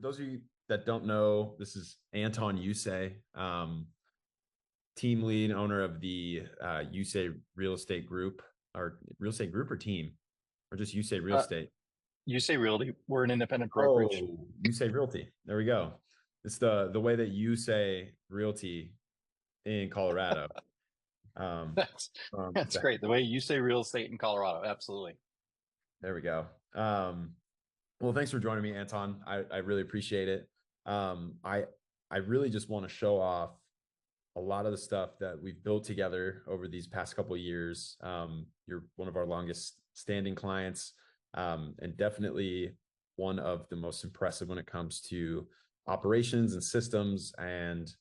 those of you that don't know, this is Anton Usaj, team lead owner of the Usaj Real Estate Group, or Real Estate Group or team, or just Usaj Real Uh, Estate. Usaj Realty, we're an independent brokerage. Oh, Usaj Realty. There we go. It's the way that you say realty in Colorado. Um, That's that's great. The way you say real estate in Colorado, absolutely. there we go. Well, thanks for joining me, Anton. I really appreciate it. I really just want to show off a lot of the stuff that we've built together over these past couple of years. You're one of our longest standing clients, and definitely one of the most impressive when it comes to operations and systems and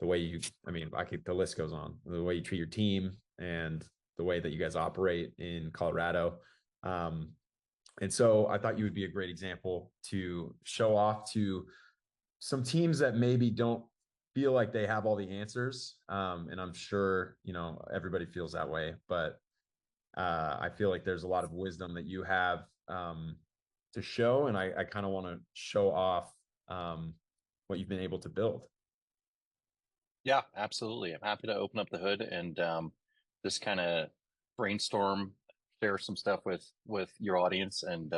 the way you, I mean, the list goes on, the way you treat your team and the way that you guys operate in Colorado. And so I thought you would be a great example to show off to some teams that maybe don't feel like they have all the answers. And I'm sure, everybody feels that way, but I feel like there's a lot of wisdom that you have to show. And I kind of want to show off what you've been able to build. Yeah, absolutely. I'm happy to open up the hood and just kind of brainstorm, share some stuff with your audience. And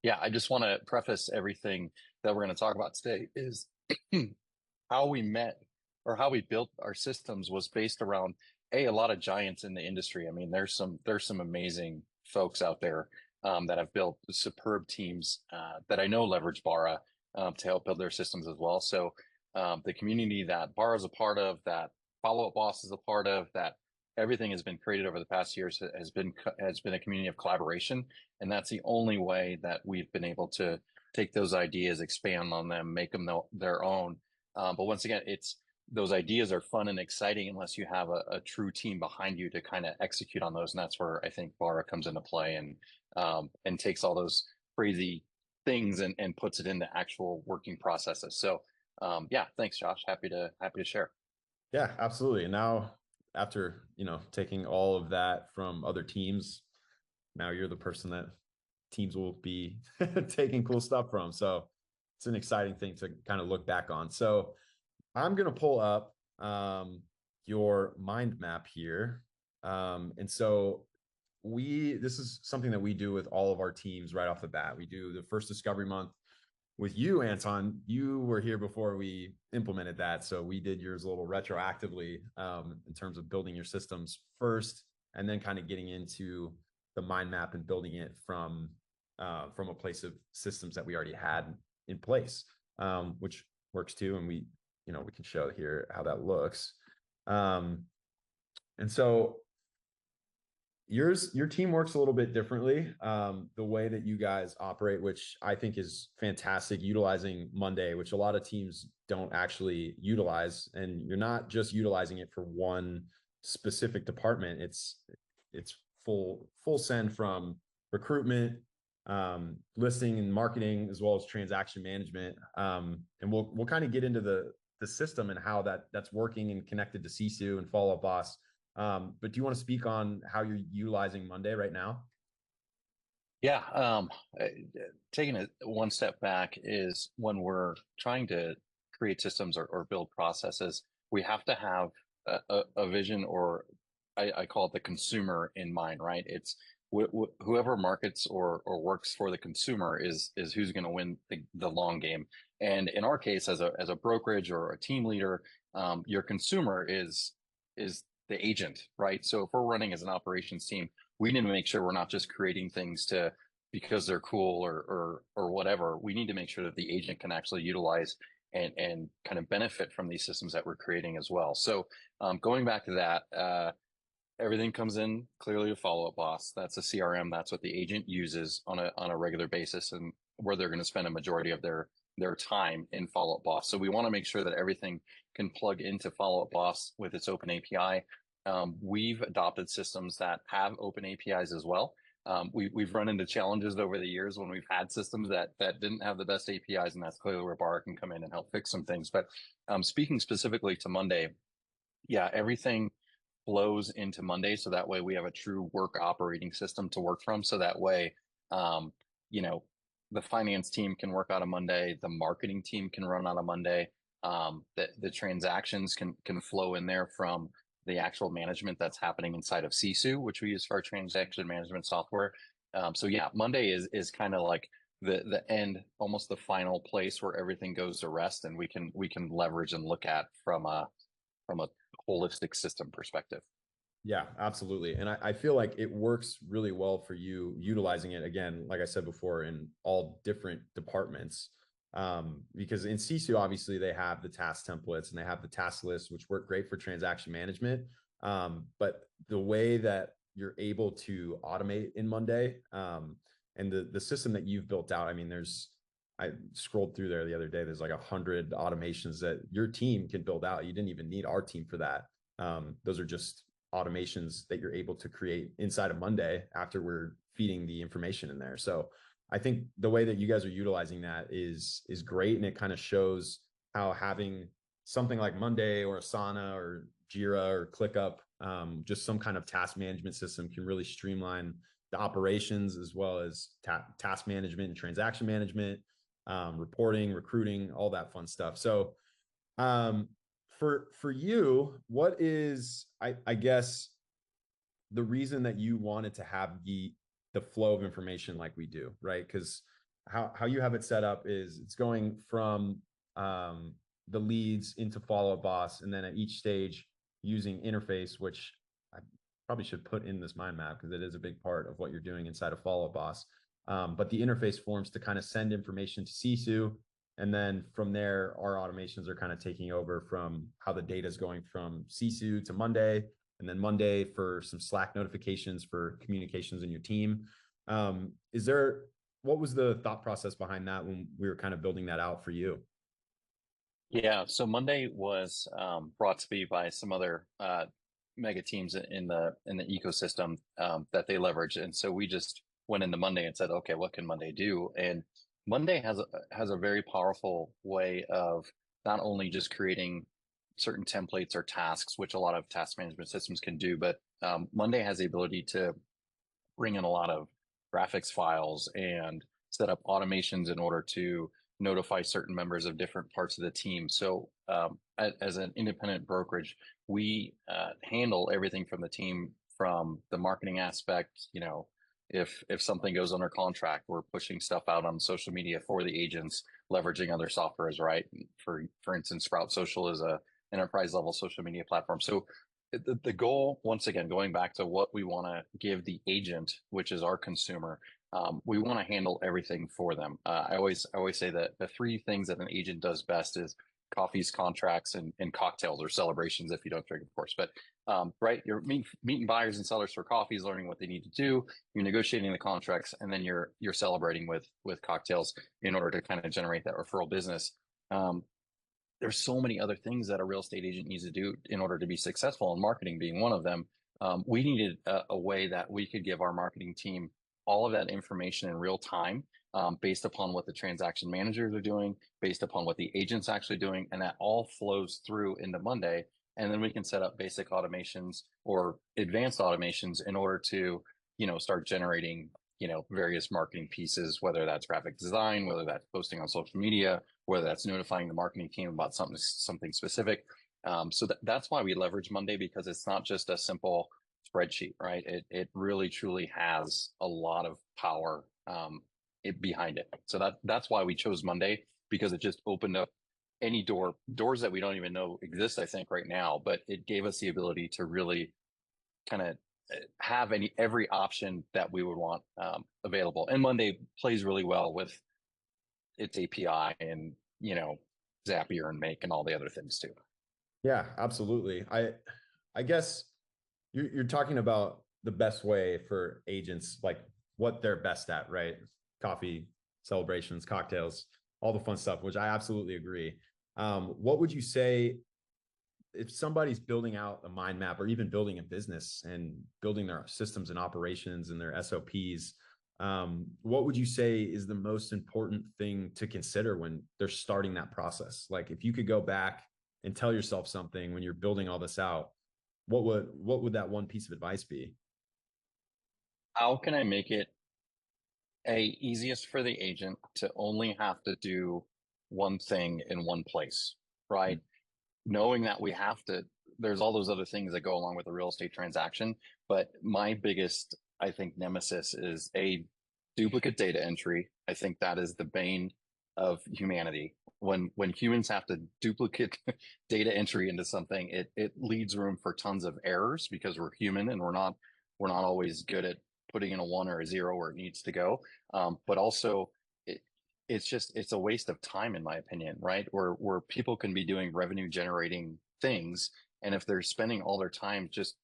yeah, I just want to preface everything that we're going to talk about today is how we met or how we built our systems was based around a lot of giants in the industry. I mean, there's some amazing folks out there that have built superb teams that I know leverage Bara to help build their systems as well. So the community that Bara is a part of, that Follow Up Boss is a part of, that everything has been created over the past years has been a community of collaboration, and that's the only way that we've been able to take those ideas, expand on them, make them their own. But once again, it's those ideas are fun and exciting unless you have a true team behind you to kind of execute on those, and that's where I think Bara comes into play and takes all those crazy things and puts it into actual working processes. So yeah, thanks, Josh. Happy to share. Yeah, absolutely. And now after, taking all of that from other teams, now you're the person that teams will be taking cool stuff from. So it's an exciting thing to kind of look back on. So I'm going to pull up your mind map here. And so this is something that we do with all of our teams right off the bat. We do the first discovery month with you, Anton. You were here before we implemented that. So we did yours a little retroactively in terms of building your systems first, and then kind of getting into the mind map and building it from a place of systems that we already had in place, which works too. And we can show here how that looks. And so your team works a little bit differently. The way that you guys operate, which I think is fantastic, utilizing Monday, which a lot of teams don't actually utilize. And you're not just utilizing it for one specific department. It's full send from recruitment, listing and marketing, as well as transaction management. And we'll kind of get into the system and how that's working and connected to SISU and Follow Up Boss. But do you want to speak on how you're utilizing Monday right now? Yeah, taking it one step back is when we're trying to create systems or build processes, we have to have a vision, or I call it the consumer in mind, right? It's whoever markets or works for the consumer is who's going to win the long game. And in our case, as a brokerage or a team leader, your consumer is the agent, right? So if we're running as an operations team, we need to make sure we're not just creating things because they're cool or whatever. We need to make sure that the agent can actually utilize and kind of benefit from these systems that we're creating as well. So going back to that, everything comes in clearly to Follow Up Boss. That's a CRM. That's what the agent uses on a regular basis, and where they're going to spend a majority of their time in Follow Up Boss. So we want to make sure that everything can plug into Follow Up Boss with its open API. We've adopted systems that have open APIs as well. We've run into challenges over the years when we've had systems that didn't have the best APIs, and that's clearly where Bar can come in and help fix some things. But speaking specifically to Monday, yeah, everything flows into Monday, so that way we have a true work operating system to work from. So that way, you know, the finance team can work out a Monday, the marketing team can run on a Monday. The transactions can flow in there from the actual management that's happening inside of SISU, which we use for our transaction management software. So yeah, Monday is kind of like the end, almost the final place where everything goes to rest, and we can leverage and look at from a holistic system perspective. Yeah, absolutely. And I feel like it works really well for you utilizing it again, like I said before, in all different departments. Because in SISU, obviously, they have the task templates and they have the task lists, which work great for transaction management. But the way that you're able to automate in Monday, and the system that you've built out, I mean, I scrolled through there the other day. There's like 100 automations that your team can build out. You didn't even need our team for that. Those are just automations that you're able to create inside of Monday after we're feeding the information in there. So I think the way that you guys are utilizing that is great. And it kind of shows how having something like Monday or Asana or Jira or ClickUp, just some kind of task management system can really streamline the operations as well as task management and transaction management, reporting, recruiting, all that fun stuff. So um, for you, what is I guess the reason that you wanted to have the flow of information like we do, right? Because how you have it set up is it's going from the leads into follow up boss, and then at each stage using interface, which I probably should put in this mind map because it is a big part of what you're doing inside of follow up boss. But the interface forms to kind of send information to SISU. And then from there, our automations are kind of taking over from how the data is going from SISU to Monday, and then Monday for some Slack notifications for communications in your team. What was the thought process behind that when we were kind of building that out for you? Yeah, so Monday was brought to me by some other mega teams in the ecosystem that they leverage, and so we just went into Monday and said, okay, what can Monday do? And Monday has a very powerful way of not only just creating certain templates or tasks, which a lot of task management systems can do, but Monday has the ability to bring in a lot of graphics files and set up automations in order to notify certain members of different parts of the team. So as an independent brokerage, we handle everything from the team, from the marketing aspect. You know, if something goes under contract, we're pushing stuff out on social media for the agents, leveraging other softwares, right? For instance, Sprout Social is a enterprise level social media platform. So the goal, once again, going back to what we want to give the agent, which is our consumer, we want to handle everything for them. I always say that the three things that an agent does best is coffees, contracts, and cocktails or celebrations if you don't drink, of course. But right, you're meeting buyers and sellers for coffees, learning what they need to do. You're negotiating the contracts, and then you're celebrating with cocktails in order to kind of generate that referral business. There's so many other things that a real estate agent needs to do in order to be successful, and marketing being one of them. We needed a way that we could give our marketing team all of that information in real time, based upon what the transaction managers are doing, based upon what the agent's actually doing, and that all flows through into Monday. And then we can set up basic automations or advanced automations in order to, start generating, various marketing pieces, whether that's graphic design, whether that's posting on social media, whether that's notifying the marketing team about something specific. So that's why we leverage Monday, because it's not just a simple spreadsheet, right? It really truly has a lot of power behind it. So that's why we chose Monday, because it just opened up any doors that we don't even know exist, I think, right now. But it gave us the ability to really kind of have every option that we would want available. And Monday plays really well with its API and Zapier and Make and all the other things too. Yeah, absolutely. I guess you're talking about the best way for agents, like what they're best at, right? Coffee, celebrations, cocktails, all the fun stuff, which I absolutely agree. What would you say if somebody's building out a mind map or even building a business and building their systems and operations and their SOPs? What would you say is the most important thing to consider when they're starting that process? Like if you could go back and tell yourself something when you're building all this out, what would that one piece of advice be? How can I make it Easiest for the agent to only have to do one thing in one place, right? Knowing that we have to, there's all those other things that go along with a real estate transaction. But my biggest, I think, nemesis is a duplicate data entry. I think that is the bane of humanity. When humans have to duplicate data entry into something, it leaves room for tons of errors because we're human and we're not always good at putting in a one or a zero where it needs to go. But also it's a waste of time, in my opinion, right? Where people can be doing revenue generating things. And if they're spending all their time just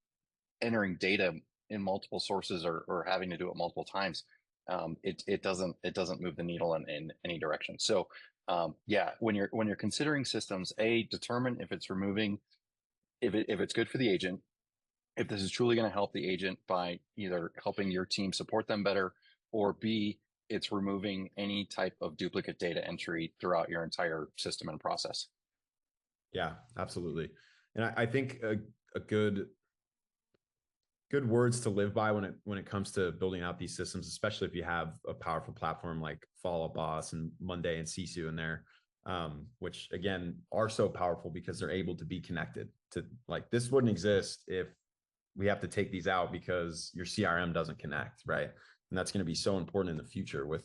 entering data in multiple sources or having to do it multiple times, it doesn't move the needle in any direction. So yeah, when you're considering systems, determine if it's removing, if it's good for the agent, if this is truly going to help the agent by either helping your team support them better, or B, it's removing any type of duplicate data entry throughout your entire system and process. Yeah, absolutely. And I think a good words to live by when it comes to building out these systems, especially if you have a powerful platform like Follow Up Boss and Monday and SISU in there, which again are so powerful because they're able to be connected to, like, this wouldn't exist if we have to take these out because your CRM doesn't connect, right? And that's going to be so important in the future with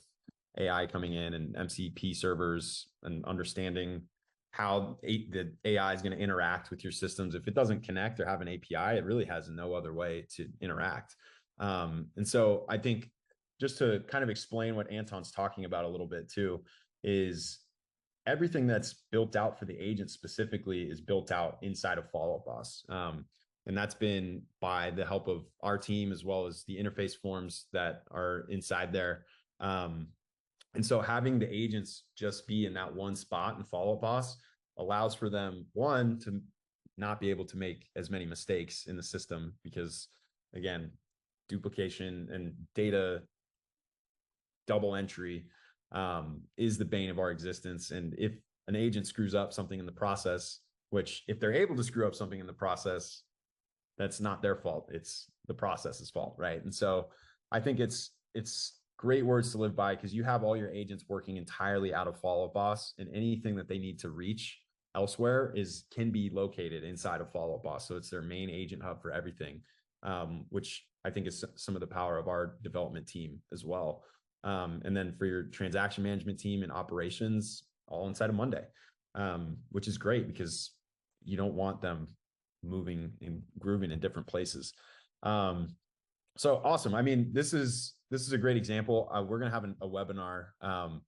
AI coming in and MCP servers and understanding how the AI is going to interact with your systems. If it doesn't connect or have an API, it really has no other way to interact. And so I think, just to kind of explain what Anton's talking about a little bit too, is everything that's built out for the agent specifically is built out inside of Follow Up Boss. And that's been by the help of our team as well as the interface forms that are inside there. And so having the agents just be in that one spot and Follow Up Boss allows for them, one, to not be able to make as many mistakes in the system because, again, duplication and data double entry is the bane of our existence. And if an agent screws up something in the process, which if they're able to screw up something in the process, that's not their fault. It's the process's fault, right? And so I think it's great words to live by because you have all your agents working entirely out of Follow Up Boss, and anything that they need to reach elsewhere can be located inside of Follow Up Boss. So it's their main agent hub for everything, which I think is some of the power of our development team as well. And then for your transaction management team and operations, all inside of Monday, which is great because you don't want them moving and grooving in different places. So awesome. I mean, this is a great example. We're going to have a webinar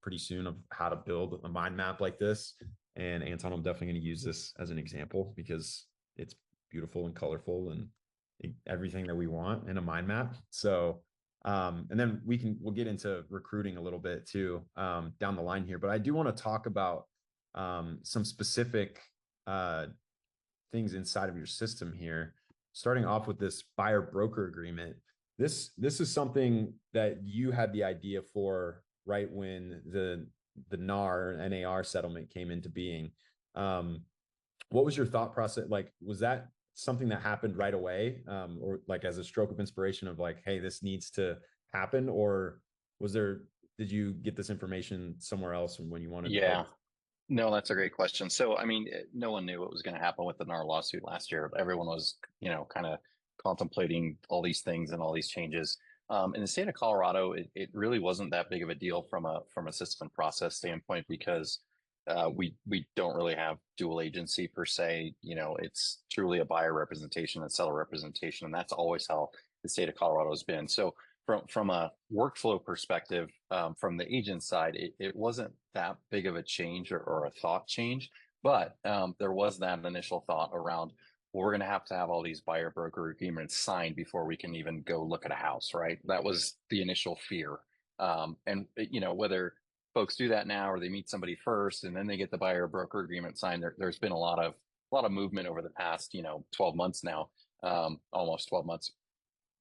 pretty soon of how to build a mind map like this. And Anton, I'm definitely going to use this as an example because it's beautiful and colorful and everything that we want in a mind map. So, and then we'll get into recruiting a little bit too down the line here. But I do want to talk about some specific things inside of your system here, starting off with this buyer broker agreement. This is something that you had the idea for right when the NAR settlement came into being. What was your thought process? Like, was that something that happened right away, or like as a stroke of inspiration of like, hey, this needs to happen, or did you get this information somewhere else when you wanted to Yeah, build? no, that's a great question. So, I mean, no one knew what was going to happen with the NAR lawsuit last year. Everyone was, kind of contemplating all these things and all these changes. In the state of Colorado, it really wasn't that big of a deal from a system and process standpoint because we don't really have dual agency per se. It's truly a buyer representation and seller representation, and that's always how the state of Colorado has been. So from a workflow perspective, from the agent side, it wasn't that big of a change or a thought change, but there was that initial thought around, well, we're going to have all these buyer broker agreements signed before we can even go look at a house, right? That was the initial fear. And whether folks do that now or they meet somebody first and then they get the buyer broker agreement signed, there's been a lot of movement over the past 12 months now, almost 12 months.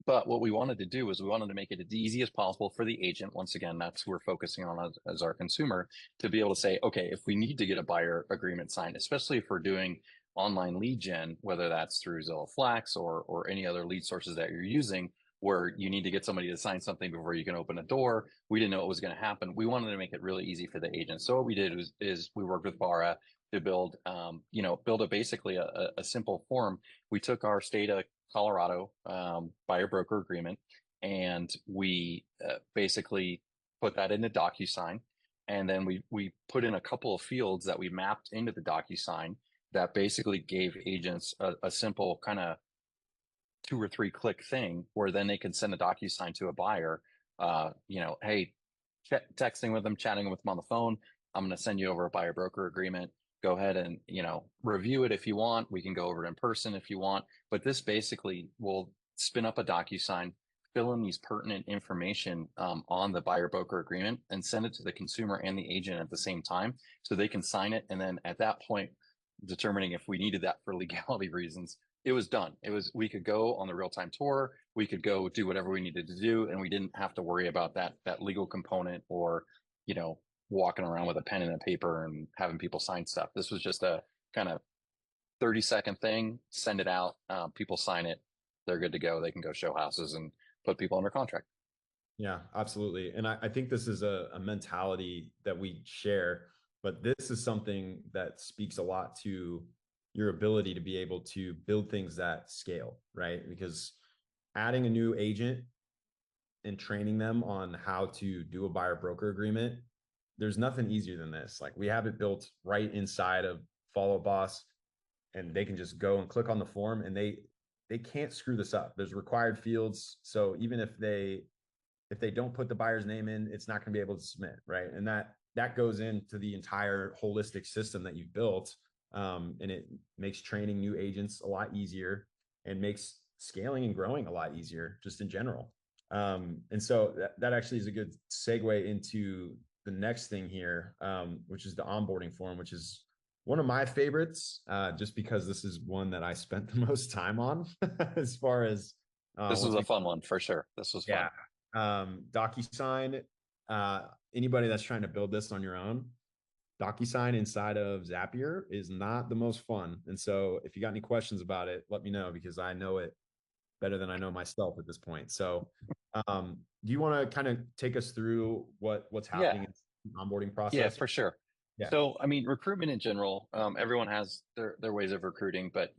But what we wanted to do is we wanted to make it as easy as possible for the agent. Once again, that's who we're focusing on as our consumer, to be able to say, okay, if we need to get a buyer agreement signed, especially if we're doing online lead gen, whether that's through Zillow Flax or any other lead sources that you're using, where you need to get somebody to sign something before you can open a door. We didn't know what was going to happen. We wanted to make it really easy for the agents. So what we did is we worked with Bara to build, build basically a simple form. We took our state of Colorado buyer broker agreement, and we basically put that into DocuSign. And then we put in a couple of fields that we mapped into the DocuSign that basically gave agents a simple kind of 2 or 3 click thing where then they can send a DocuSign to a buyer. Hey, texting with them, chatting with them on the phone. I'm going to send you over a buyer broker agreement. Go ahead and, review it if you want. We can go over it in person if you want. But this basically will spin up a DocuSign, fill in these pertinent information on the buyer broker agreement, and send it to the consumer and the agent at the same time so they can sign it. And then at that point, determining if we needed that for legality reasons, it was done. We could go on the real-time tour. We could go do whatever we needed to do. And we didn't have to worry about that legal component or, walking around with a pen and a paper and having people sign stuff. This was just a kind of 30-second thing, send it out. People sign it. They're good to go. They can go show houses and put people under contract. Yeah, absolutely. And I think this is a mentality that we share, but this is something that speaks a lot to your ability to be able to build things that scale, right? Because adding a new agent and training them on how to do a buyer broker agreement, there's nothing easier than this. Like, we have it built right inside of Follow Boss, and they can just go and click on the form, and they can't screw this up. There's required fields. So even if they don't put the buyer's name in, it's not going to be able to submit, right? And that goes into the entire holistic system that you've built. And it makes training new agents a lot easier and makes scaling and growing a lot easier just in general. And so that actually is a good segue into the next thing here, which is the onboarding form, which is one of my favorites, just because this is one that I spent the most time on as far as this was a fun one for sure. This was fun. DocuSign, anybody that's trying to build this on your own, DocuSign inside of Zapier is not the most fun. And so if you got any questions about it, let me know, because I know it better than I know myself at this point. So do you want to kind of take us through what's happening in the onboarding process? Yeah, for sure. Yeah. So, I mean, recruitment in general, everyone has their ways of recruiting, but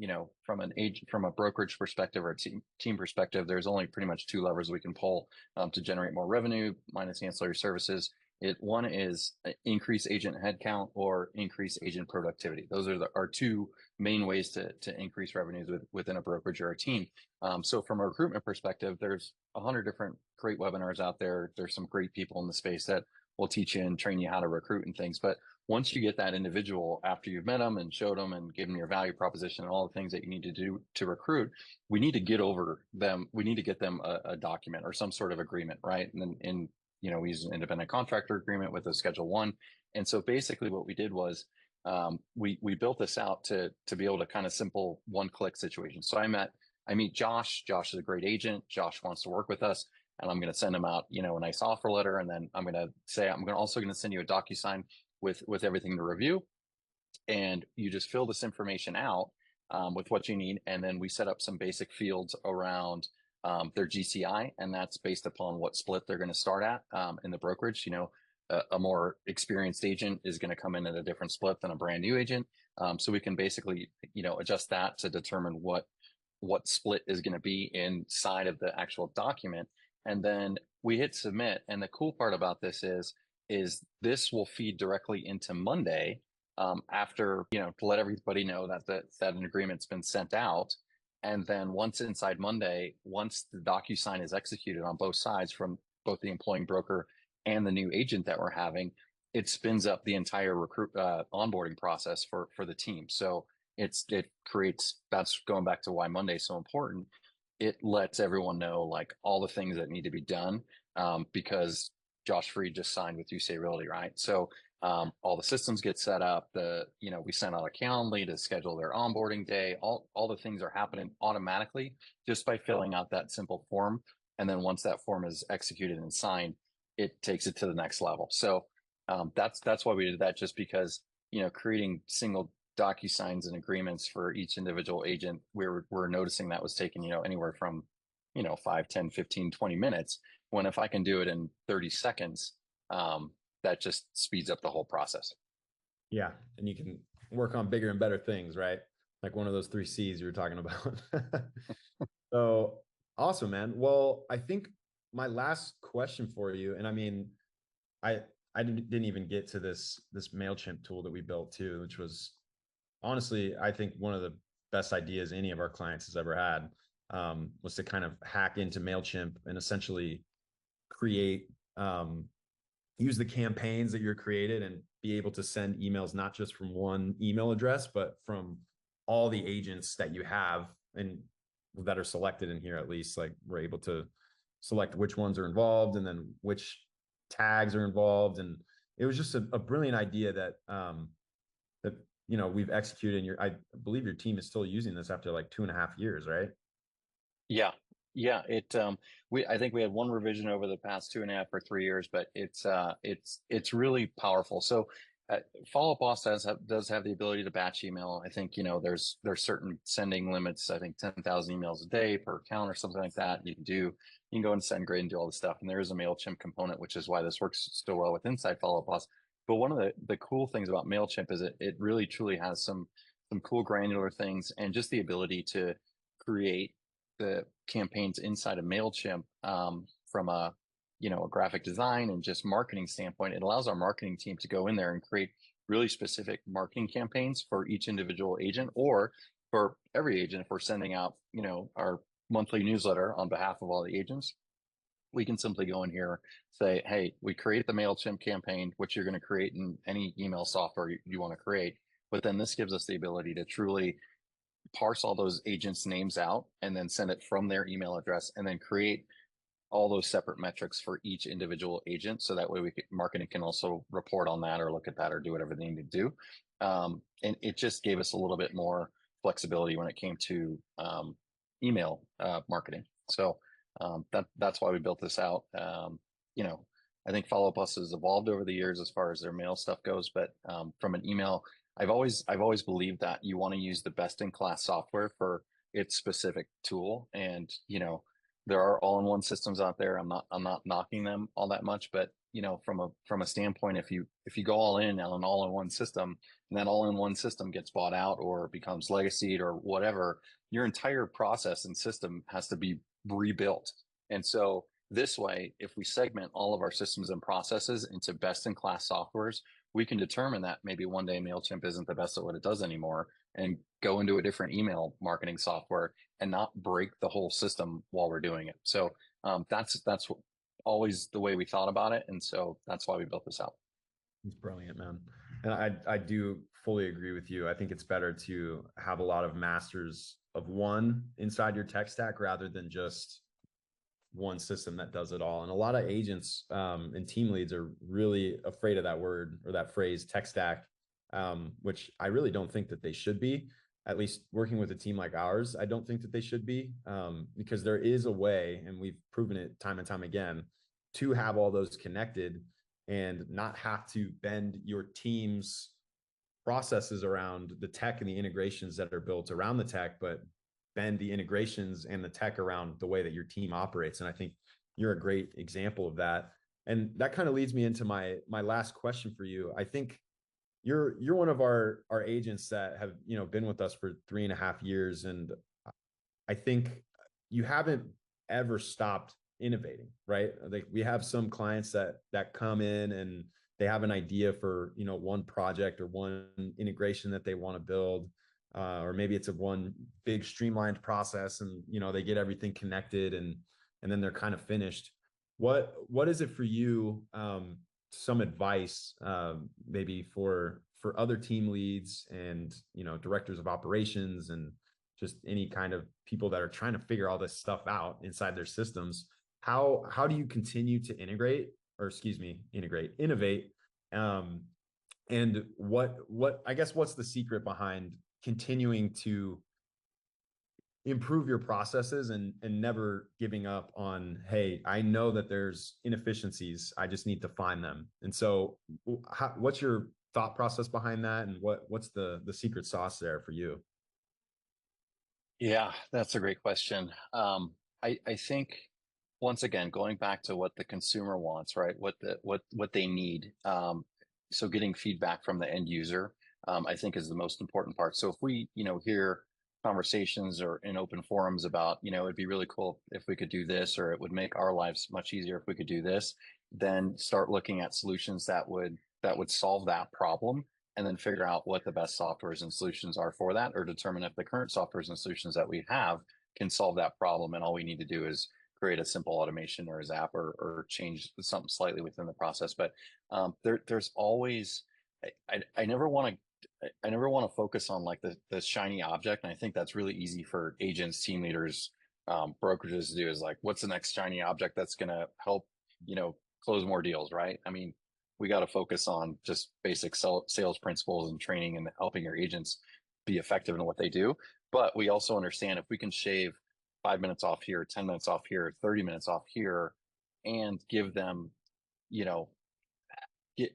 from a brokerage perspective or a team perspective, there's only pretty much 2 levers we can pull to generate more revenue minus ancillary services. One is increase agent headcount or increase agent productivity. Those are our 2 main ways to increase revenues within a brokerage or a team. So from a recruitment perspective, there's 100 different great webinars out there. There's some great people in the space that will teach you and train you how to recruit and things. But once you get that individual, after you've met them and showed them and given them your value proposition and all the things that you need to do to recruit, we need to get over them. We need to get them a document or some sort of agreement, right? And then we use an independent contractor agreement with a Schedule 1. And so basically what we did was we built this out to be able to kind of simple one-click situation. So I meet Josh. Josh is a great agent. Josh wants to work with us. And I'm going to send him out, a nice offer letter. And then I'm going to say, also going to send you a DocuSign with everything to review. And you just fill this information out with what you need. And then we set up some basic fields around their GCI. And that's based upon what split they're going to start at in the brokerage. A more experienced agent is going to come in at a different split than a brand new agent. So we can basically, adjust that to determine what split is going to be inside of the actual document. And then we hit submit. And the cool part about this is this will feed directly into Monday after, to let everybody know that an agreement's been sent out. And then once inside Monday, once the DocuSign is executed on both sides from both the employing broker and the new agent that we're having, it spins up the entire onboarding process for the team. So it creates, that's going back to why Monday is so important. It lets everyone know like all the things that need to be done because Josh Freid just signed with Usaj Realty, right? So all the systems get set up. We send out a Calendly to schedule their onboarding day. All the things are happening automatically just by filling out that simple form. And then once that form is executed and signed, it takes it to the next level. So that's why we did that, just because creating single DocuSigns and agreements for each individual agent, we're noticing that was taking anywhere from 5, 10, 15, 20 minutes, when if I can do it in 30 seconds, that just speeds up the whole process. Yeah. And you can work on bigger and better things, right? Like one of those 3 C's you were talking about. So awesome, man. Well, I think my last question for you, and I mean, I I didn't even get to this MailChimp tool that we built too, which was honestly, I think one of the best ideas any of our clients has ever had, was to kind of hack into MailChimp and essentially create, use the campaigns that you're created and be able to send emails not just from one email address, but from all the agents that you have and that are selected in here. At least like we're able to select which ones are involved and then which tags are involved. And it was just a brilliant idea that that we've executed. And I believe your team is still using this after like 2.5 years, right? Yeah. Yeah. I think we had one revision over the past 2.5 or 3 years, but it's really powerful. So, Follow Up Boss does have the ability to batch email. I think, there's certain sending limits. I think 10,000 emails a day per account or something like that. You can go and SendGrid and do all this stuff. And there is a MailChimp component, which is why this works so well with inside Follow Up Boss. But one of the cool things about MailChimp is it really truly has some cool granular things and just the ability to create the campaigns inside of MailChimp, from a graphic design and just marketing standpoint. It allows our marketing team to go in there and create really specific marketing campaigns for each individual agent, or for every agent. If we're sending out, our monthly newsletter on behalf of all the agents, we can simply go in here, say, hey, we created the MailChimp campaign, which you're going to create in any email software you want to create. But then this gives us the ability to truly parse all those agents' names out and then send it from their email address, and then create all those separate metrics for each individual agent. So that way marketing can also report on that or look at that or do whatever they need to do. And it just gave us a little bit more flexibility when it came to email marketing. So that's why we built this out. I think Follow Up Us has evolved over the years as far as their mail stuff goes, but from an email, I've always believed that you want to use the best in class software for its specific tool. And there are all-in-one systems out there. I'm not knocking them all that much, but from a standpoint, if you go all in on an all-in-one system, and that all-in-one system gets bought out or becomes legacied or whatever, your entire process and system has to be rebuilt. And so this way, if we segment all of our systems and processes into best in class softwares, we can determine that maybe one day MailChimp isn't the best at what it does anymore and go into a different email marketing software and not break the whole system while we're doing it. So that's always the way we thought about it. And so that's why we built this out. It's brilliant, man. And I do fully agree with you. I think it's better to have a lot of masters of one inside your tech stack rather than just one system that does it all. And a lot of agents and team leads are really afraid of that word or that phrase tech stack, which I really don't think that they should be. At least working with a team like ours, I don't think that they should be, because there is a way, and we've proven it time and time again, to have all those connected and not have to bend your team's processes around the tech and the integrations that are built around the tech, but bend the integrations and the tech around the way that your team operates. And I think you're a great example of that. And that kind of leads me into my last question for you. I think you're one of our agents that have been with us for 3.5 years, and I think you haven't ever stopped innovating, right? Like we have some clients that come in and they have an idea for one project or one integration that they want to build, or maybe it's a one big streamlined process, and they get everything connected and then they're kind of finished. What is it for you? Some advice, maybe for other team leads and directors of operations and just any kind of people that are trying to figure all this stuff out inside their systems. How do you continue to innovate? And I guess what's the secret behind continuing to improve your processes and never giving up on, hey, I know that there's inefficiencies, I just need to find them. And so what's your thought process behind that, and what's the secret sauce there for you? Yeah, that's a great question. I think once again, going back to what the consumer wants, right? What they need. So getting feedback from the end user, I think is the most important part. So if we, hear conversations or in open forums about, it'd be really cool if we could do this, or it would make our lives much easier if we could do this, then start looking at solutions that would solve that problem, and then figure out what the best softwares and solutions are for that, or determine if the current softwares and solutions that we have can solve that problem. And all we need to do is create a simple automation or a Zap, or change something slightly within the process. But there's always, I never want to, I never want to focus on like the shiny object. And I think that's really easy for agents, team leaders, brokerages to do, is like, what's the next shiny object that's going to help, close more deals, right? I mean, we got to focus on just basic sales principles and training and helping your agents be effective in what they do. But we also understand if we can shave 5 minutes off here, 10 minutes off here, 30 minutes off here, and give them, you know,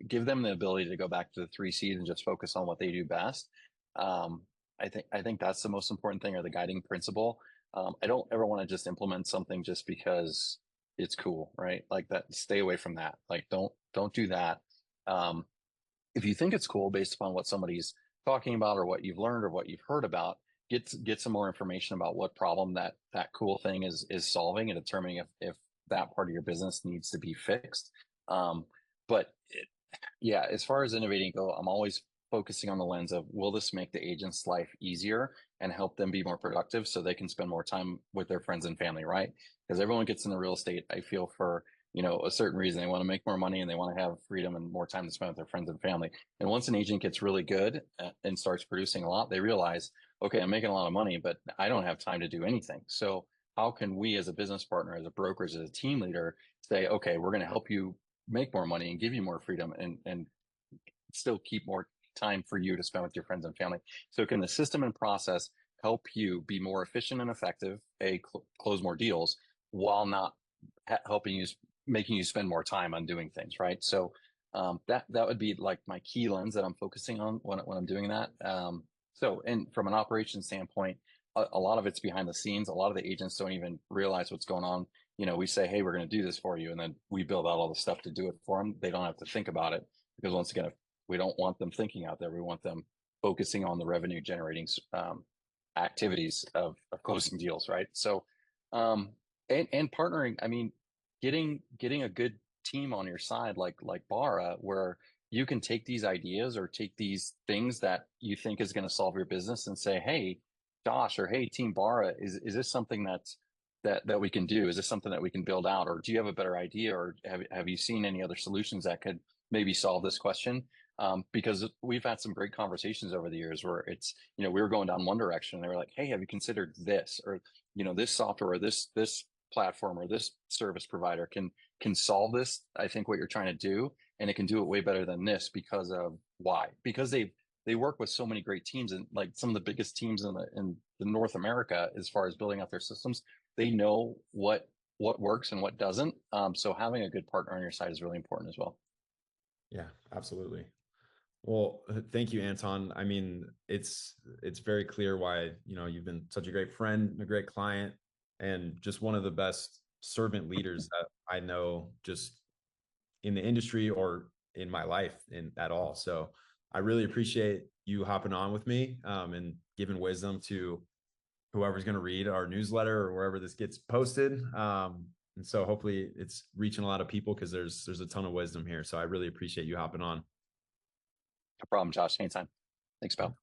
give them the ability to go back to the 3 C's and just focus on what they do best. I think that's the most important thing, or the guiding principle. I don't ever want to just implement something just because it's cool, right? Like that, stay away from that. Like don't do that. Um, if you think it's cool based upon what somebody's talking about, or what you've learned, or what you've heard about, get some more information about what problem that cool thing is solving, and determining if that part of your business needs to be fixed. But yeah, as far as innovating go, I'm always focusing on the lens of, will this make the agent's life easier and help them be more productive so they can spend more time with their friends and family, right? Because everyone gets into real estate, I feel, for a certain reason. They want to make more money, and they want to have freedom and more time to spend with their friends and family. And once an agent gets really good and starts producing a lot, they realize, okay, I'm making a lot of money, but I don't have time to do anything. So how can we, as a business partner, as a broker, as a team leader, say, okay, we're going to help you make more money and give you more freedom, and still keep more time for you to spend with your friends and family. So can the system and process help you be more efficient and effective, close more deals, while not helping you, making you spend more time on doing things, right? So that would be like my key lens that I'm focusing on when I'm doing that. And from an operations standpoint, a lot of it's behind the scenes. A lot of the agents don't even realize what's going on. We say, hey, we're going to do this for you, and then we build out all the stuff to do it for them. They don't have to think about it, because once again, we don't want them thinking out there. We want them focusing on the revenue generating activities of closing deals, right? So, and partnering. I mean, getting a good team on your side, like Bara, where you can take these ideas, or take these things that you think is going to solve your business, and say, hey, Josh, or hey, Team Bara, is this something that we can do? Is this something that we can build out? Or do you have a better idea? Or have you seen any other solutions that could maybe solve this question? Because we've had some great conversations over the years where it's, we were going down one direction, and they were like, hey, have you considered this? Or, this software, or this platform, or this service provider can solve this. I think what you're trying to do, and it can do it way better than this, because of why? Because they work with so many great teams, and like some of the biggest teams in the North America, as far as building out their systems. They know what works and what doesn't. So having a good partner on your side is really important as well. Yeah, absolutely. Well, thank you, Anton. I mean, it's very clear why, you've been such a great friend, a great client, and just one of the best servant leaders that I know, just in the industry or in my life at all. So I really appreciate you hopping on with me, and giving wisdom to whoever's going to read our newsletter, or wherever this gets posted. And so hopefully it's reaching a lot of people, because there's a ton of wisdom here. So I really appreciate you hopping on. No problem, Josh. Anytime. Thanks, pal.